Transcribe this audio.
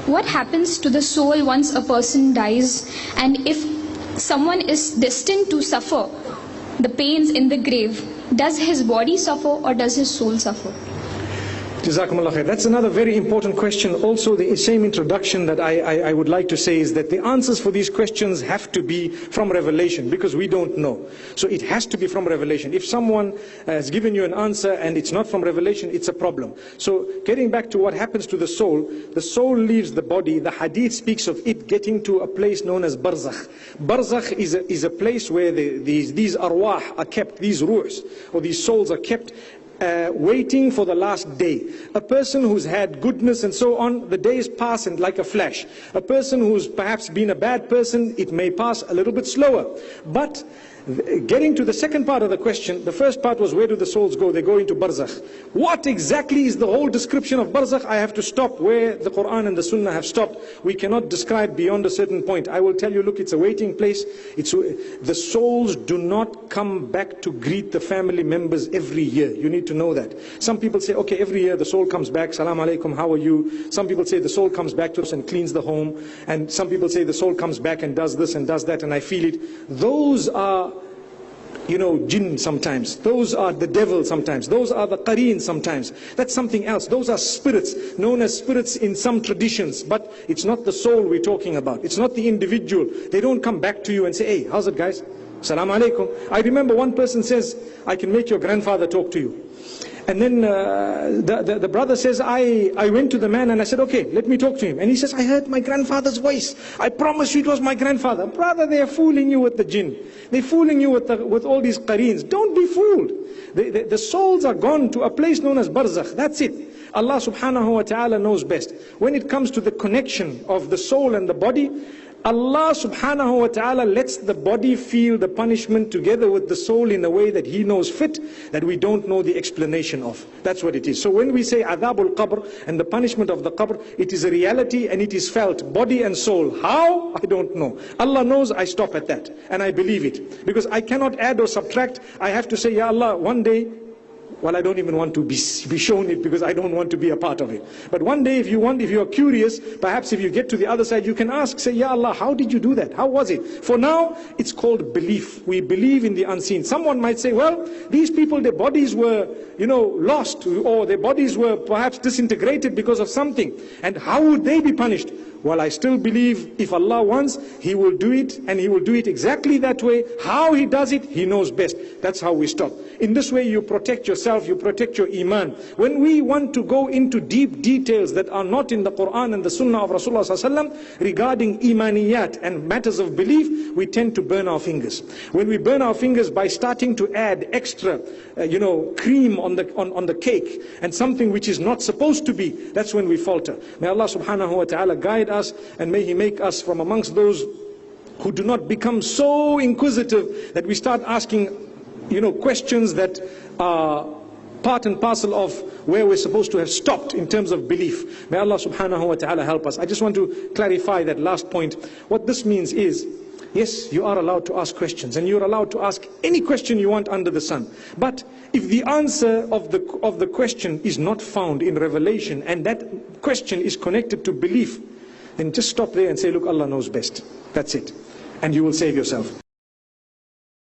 what happens to the soul once a person dies, and if someone is destined to suffer the pains in the grave, does his body suffer or does his soul suffer? Jazakumullah khair. That's another very important question. Also, the same introduction that I would like to say is that the answers for these questions have to be from revelation, because we don't know. So it has to be from revelation. If someone has given you an answer and it's not from revelation, it's a problem. So getting back to what happens to the soul leaves the body. The hadith speaks of it getting to a place known as barzakh. Barzakh is a place where these arwah are kept, these ruhs, or these souls are kept, waiting for the last day. A person who's had goodness and so on, the days pass and like a flash. A person who's perhaps been a bad person, it may pass a little bit slower. But getting to the second part of the question, the first part was, where do the souls go? They go into barzakh. What exactly is the whole description of barzakh? I have to stop where the Quran and the Sunnah have stopped. We cannot describe beyond a certain point. I will tell you, look, it's a waiting place. The souls do not come back to greet the family members every year. You need to know that. Some people say, okay, every year the soul comes back, salam alaikum, how are you? Some people say the soul comes back to us and cleans the home. And some people say the soul comes back and does this and does that, and I feel it. Those are, jinn sometimes. Those are the devil sometimes. Those are the qareen sometimes. That's something else. Those are spirits, known as spirits in some traditions. But it's not the soul we're talking about. It's not the individual. They don't come back to you and say, hey, how's it guys? Salam alaikum. I remember one person says, I can make your grandfather talk to you. And then the brother says, I went to the man and I said, okay, let me talk to him. And he says, I heard my grandfather's voice. I promise you it was my grandfather. Brother, they're fooling you with the jinn. They're fooling you with all these qareens. Don't be fooled. The souls are gone to a place known as barzakh. That's it. Allah subhanahu wa ta'ala knows best. When it comes to the connection of the soul and the body, Allah subhanahu wa ta'ala lets the body feel the punishment together with the soul in a way that He knows fit, that we don't know the explanation of. That's what it is. So when we say adhabul qabr and the punishment of the qabr, it is a reality and it is felt, body and soul. How? I don't know. Allah knows. I stop at that and I believe it, because I cannot add or subtract. I have to say, Ya Allah, one day, well, I don't even want to be shown it, because I don't want to be a part of it. But one day, if you are curious, perhaps if you get to the other side, you can ask, say, Ya Allah, how did you do that? How was it? For now, it's called belief. We believe in the unseen. Someone might say, well, these people, their bodies were, lost, or their bodies were perhaps disintegrated because of something. And how would they be punished? Well, I still believe if Allah wants, He will do it, and He will do it exactly that way. How He does it, He knows best. That's how we stop. In this way, you protect yourself, you protect your iman. When we want to go into deep details that are not in the Quran and the Sunnah of Rasulullah ﷺ regarding imaniyat and matters of belief, we tend to burn our fingers. When we burn our fingers by starting to add extra, cream on the cake and something which is not supposed to be, that's when we falter. May Allah subhanahu wa ta'ala guide us, and may He make us from amongst those who do not become so inquisitive that we start asking questions that are part and parcel of where we're supposed to have stopped in terms of belief. May Allah subhanahu wa ta'ala help us. I just want to clarify that last point. What this means is, yes, you are allowed to ask questions, and you're allowed to ask any question you want under the sun. But if the answer of the question is not found in revelation, and that question is connected to belief, then just stop there and say, look, Allah knows best. That's it. And you will save yourself.